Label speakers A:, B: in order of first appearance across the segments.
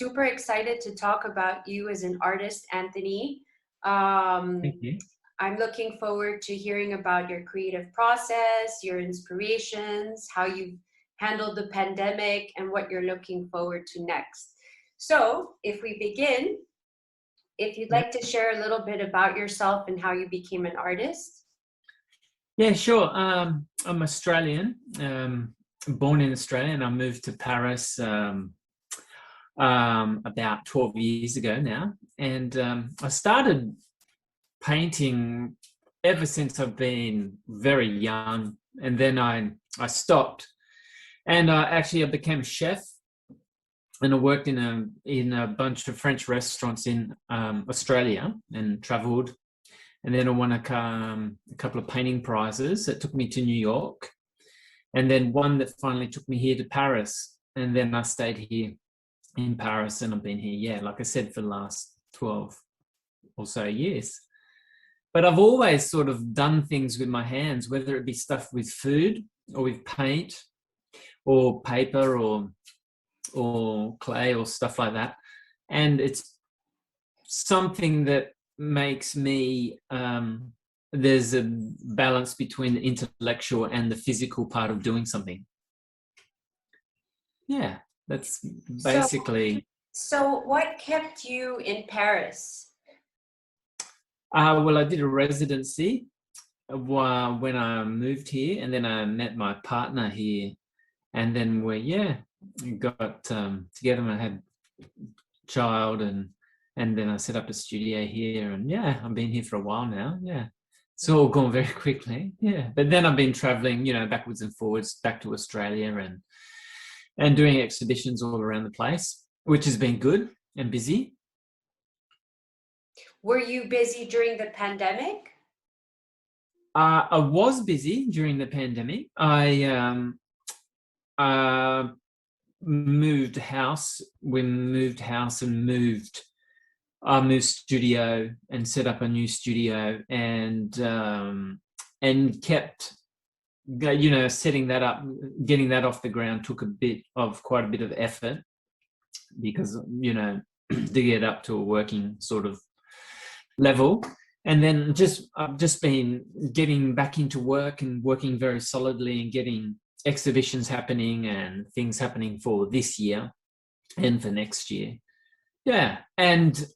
A: super excited to talk about you as an artist, Anthony.
B: Thank you.
A: I'm looking forward to hearing about your creative process, your inspirations, how you've handled the pandemic, and what you're looking forward to next. So, if we begin, if you'd
B: Yeah.
A: like to share a little bit about yourself and how you became an artist.
B: Yeah, sure. I'm Australian, born in Australia, and I moved to Paris about 12 years ago now. And I started painting ever since I've been very young, and then I stopped, and I became a chef, and I worked in a bunch of French restaurants in Australia and travelled. And then I won a couple of painting prizes that took me to New York. And then one that finally took me here to Paris. And then I stayed here in Paris, and I've been here, yeah, like I said, for the last 12 or so years. But I've always sort of done things with my hands, whether it be stuff with food or with paint or paper or clay or stuff like that. And it's something that makes me there's a balance between the intellectual and the physical part of doing something. Yeah, that's basically.
A: So what kept you in Paris?
B: Well, I did a residency when I moved here, and then I met my partner here, and then we got together, and I had a child, and then I set up a studio here, and yeah, I've been here for a while now. Yeah, it's all gone very quickly. Yeah, but then I've been traveling, backwards and forwards back to Australia and doing exhibitions all around the place, which has been good and busy.
A: Were you busy during the pandemic?
B: I was busy during the pandemic. I moved house. We moved house and moved studio and set up a new studio and kept, setting that up, getting that off the ground took quite a bit of effort because, to get up to a working sort of level. And then I've just been getting back into work and working very solidly and getting exhibitions happening and things happening for this year and for next year. Yeah, and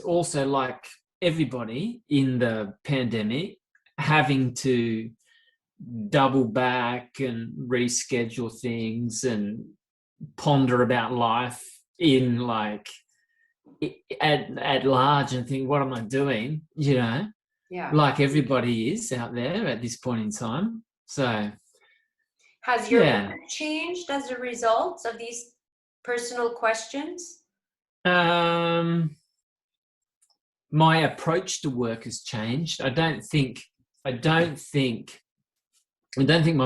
B: also, like everybody in the pandemic, having to double back and reschedule things and ponder about life in at large and think, what am I doing?
A: Yeah.
B: Like everybody is out there at this point in time. So
A: has your work changed as a result of these personal questions?
B: My approach to work has changed. I don't think my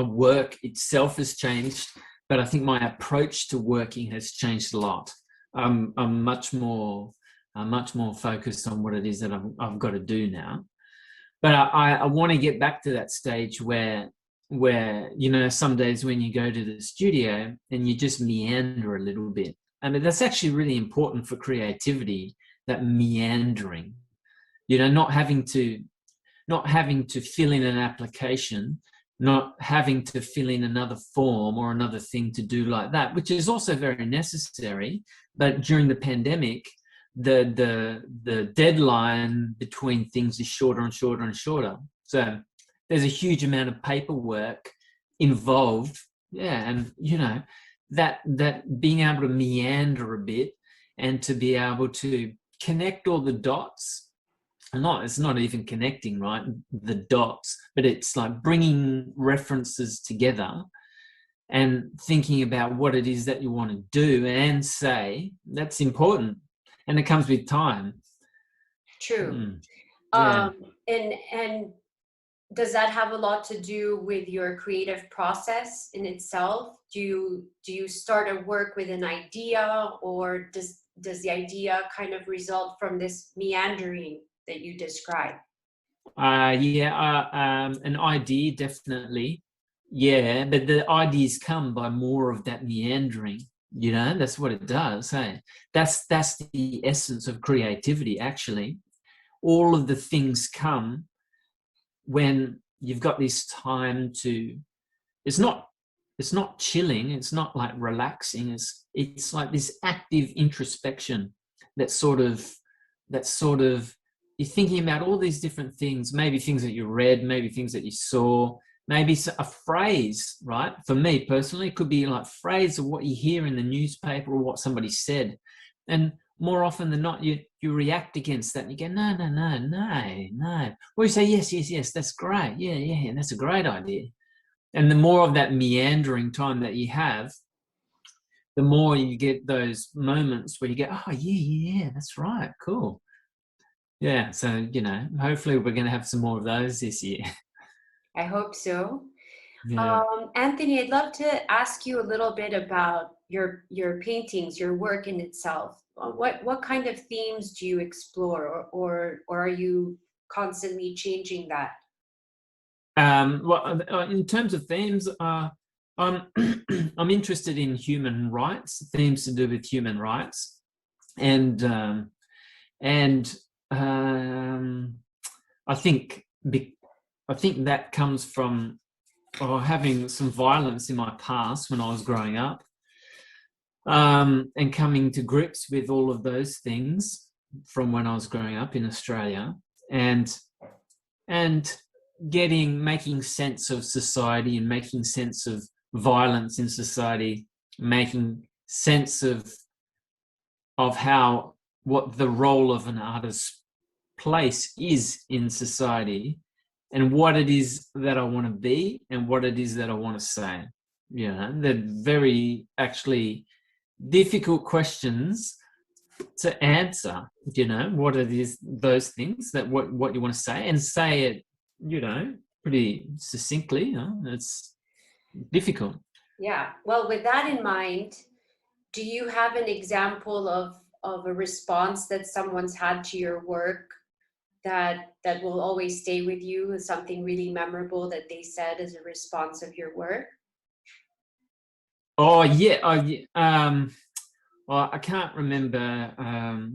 B: work itself has changed, but I think my approach to working has changed a lot. I'm much more focused on what it is that I've got to do now. But I want to get back to that stage where some days when you go to the studio and you just meander a little bit. I mean, that's actually really important for creativity, that meandering, not having to fill in an application, not having to fill in another form or another thing to do like that, which is also very necessary. But during the pandemic, the deadline between things is shorter and shorter and shorter. So there's a huge amount of paperwork involved. Yeah, and that being able to meander a bit and to be able to connect all the dots. It's not even connecting, right? The dots, but it's like bringing references together and thinking about what it is that you want to do and say. That's important, and it comes with time.
A: True. And does that have a lot to do with your creative process in itself? Do you start a work with an idea, or does the idea kind of result from this meandering that you describe?
B: An idea, definitely. Yeah, but the ideas come by more of that meandering. That's what it does. Hey, that's the essence of creativity. Actually, all of the things come when you've got this time to. It's not chilling. It's not like relaxing. It's like this active introspection that sort of you're thinking about all these different things, maybe things that you read, maybe things that you saw, maybe a phrase, right? For me personally, it could be like a phrase of what you hear in the newspaper or what somebody said. And more often than not, you react against that and you go, no, no, no, no, no. Or you say, yes, yes, yes, that's great. Yeah, yeah, that's a great idea. And the more of that meandering time that you have, the more you get those moments where you go, oh, yeah, yeah, that's right, cool. Yeah, so, hopefully we're going to have some more of those this year.
A: I hope so.
B: Yeah.
A: Anthony, I'd love to ask you a little bit about your paintings, your work in itself. What kind of themes do you explore, or are you constantly changing that?
B: Well, in terms of themes, I'm I'm interested in human rights, themes to do with human rights, and and um, I think I think that comes from having some violence in my past when I was growing up, and coming to grips with all of those things from when I was growing up in Australia, and and making sense of society and making sense of violence in society, making sense of how what the role of an artist's place is in society, and what it is that I want to be and what it is that I want to say. They're very actually difficult questions to answer. What it is, those things that what you want to say, and say it pretty succinctly. It's difficult.
A: Yeah. Well, with that in mind, do you have an example of a response that someone's had to your work that will always stay with you, something really memorable that they said as a response of your work?
B: Oh yeah. Well, I can't remember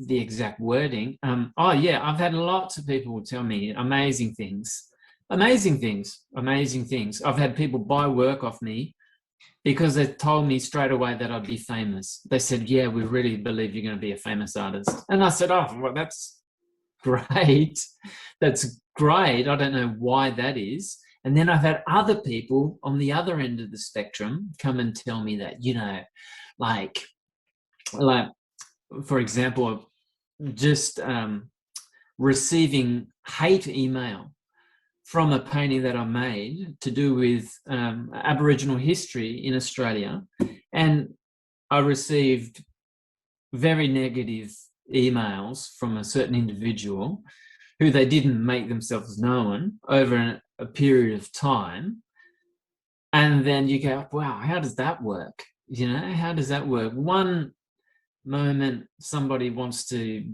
B: the exact wording. Oh yeah, I've had lots of people tell me amazing things, amazing things, amazing things. I've had people buy work off me because they told me straight away that I'd be famous. They said, yeah, we really believe you're going to be a famous artist. And I said, oh, well, that's great. That's great. I don't know why that is. And then I've had other people on the other end of the spectrum come and tell me that, like, for example, just receiving hate email from a painting that I made to do with Aboriginal history in Australia. And I received very negative emails from a certain individual who they didn't make themselves known over a period of time. And then you go, wow, how does that work? How does that work? One moment somebody wants to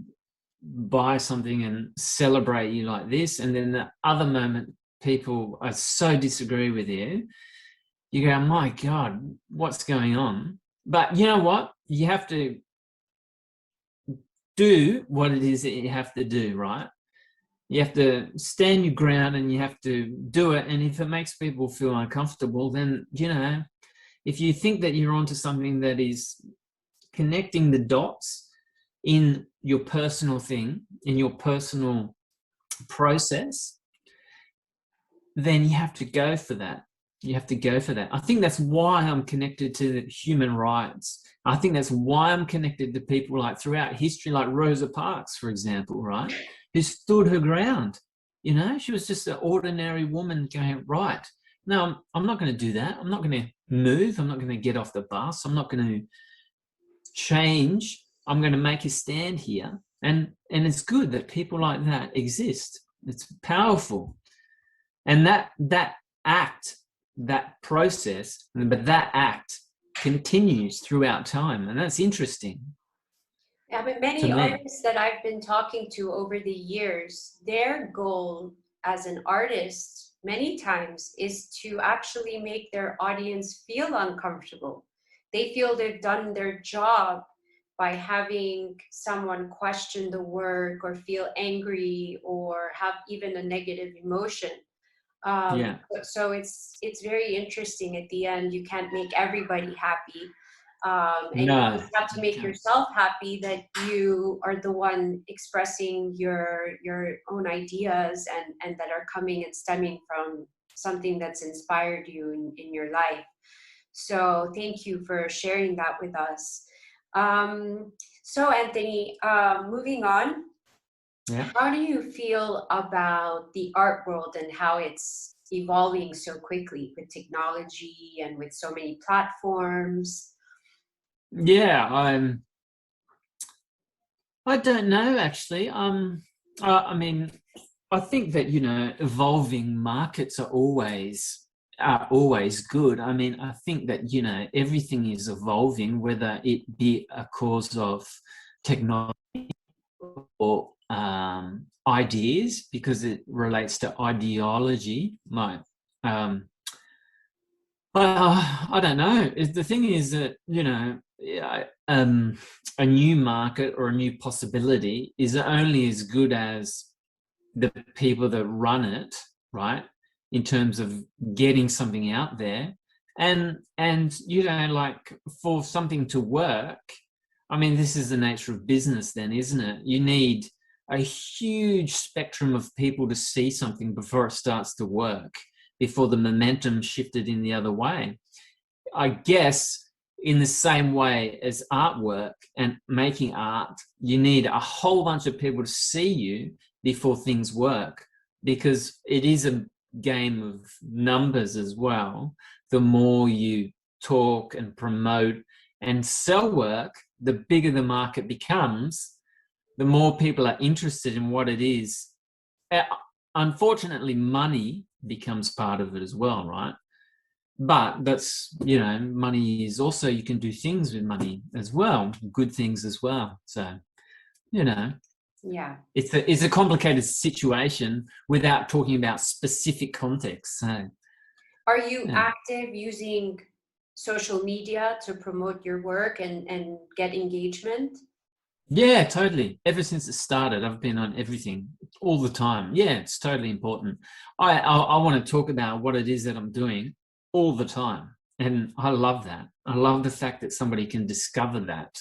B: buy something and celebrate you like this, and then the other moment people are so disagree with you, you go, my God, what's going on? But you know what? You have to do what it is that you have to do, right? You have to stand your ground and you have to do it. And if it makes people feel uncomfortable, then, if you think that you're onto something that is connecting the dots in your personal thing, in your personal process, then you have to go for that. You have to go for that. I think that's why I'm connected to human rights. I think that's why I'm connected to people like throughout history, like Rosa Parks, for example, right? Who stood her ground. She was just an ordinary woman going, right, no, I'm not going to do that. I'm not going to move. I'm not going to get off the bus. I'm not going to change. I'm going to make a stand here. And it's good that people like that exist. It's powerful. And that act, that process, but that act continues throughout time. And that's interesting.
A: I mean, many artists that I've been talking to over the years, their goal as an artist many times is to actually make their audience feel uncomfortable. they feel they've done their job by having someone question the work or feel angry or have even a negative emotion.
B: Yeah.
A: So it's very interesting. At the end, you can't make everybody happy, and you
B: No.
A: just have to make
B: Okay.
A: yourself happy that you are the one expressing your own ideas and that are coming and stemming from something that's inspired you in your life. So thank you for sharing that with us. So Anthony, moving on,
B: Yeah.
A: how do you feel about the art world and how it's evolving so quickly with technology and with so many platforms?
B: Yeah. I don't know actually. I mean, I think that evolving markets are always good. I mean, I think that everything is evolving, whether it be a cause of technology or ideas, because it relates to ideology. Um, I don't know. The thing is that yeah, a new market or a new possibility is only as good as the people that run it, right? In terms of getting something out there, and like for something to work. I mean, this is the nature of business, then, isn't it? You need a huge spectrum of people to see something before it starts to work, before the momentum shifted in the other way. I guess in the same way as artwork and making art, you need a whole bunch of people to see you before things work, because it is a game of numbers as well. The more you talk and promote and sell work, the bigger the market becomes, the more people are interested in what it is. Unfortunately, money becomes part of it as well, right? But that's, money is also, you can do things with money as well, good things as well. So, you know,
A: Yeah.
B: it's a complicated situation without talking about specific context. So,
A: Are you
B: yeah.
A: active using social media to promote your work and get engagement?
B: Yeah, totally. Ever since it started, I've been on everything all the time. Yeah, it's totally important. I want to talk about what it is that I'm doing all the time, and I love that. I love the fact that somebody can discover that.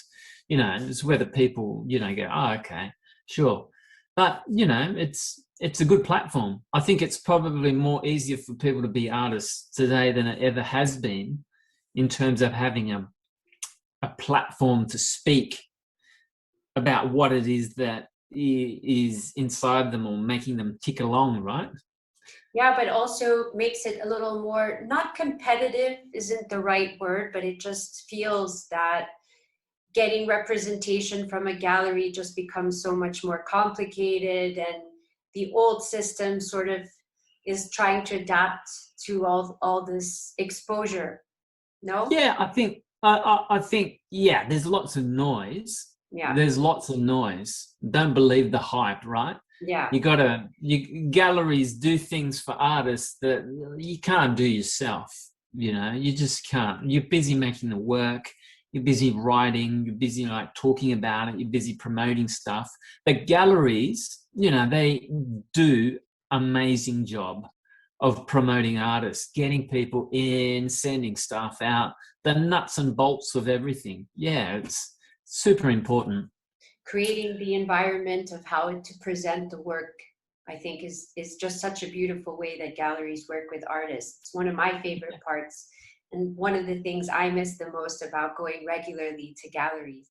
B: It's whether people go, oh, okay, sure, but it's a good platform. I think it's probably more easier for people to be artists today than it ever has been, in terms of having a platform to speak about what it is that is inside them or making them tick along, right?
A: Yeah, but also makes it a little more, not competitive isn't the right word, but it just feels that getting representation from a gallery just becomes so much more complicated, and the old system sort of is trying to adapt to all this exposure. No?
B: Yeah, I think yeah, there's lots of noise.
A: Yeah.
B: There's lots of noise. Don't believe the hype, right?
A: Yeah.
B: Galleries do things for artists that you can't do yourself. You just can't. You're busy making the work. You're busy writing. You're busy like talking about it. You're busy promoting stuff. But galleries, they do amazing job of promoting artists, getting people in, sending stuff out, the nuts and bolts of everything. Yeah, it's super important.
A: Creating the environment of how to present the work, I think is just such a beautiful way that galleries work with artists. It's one of my favorite parts, and one of the things I miss the most about going regularly to galleries.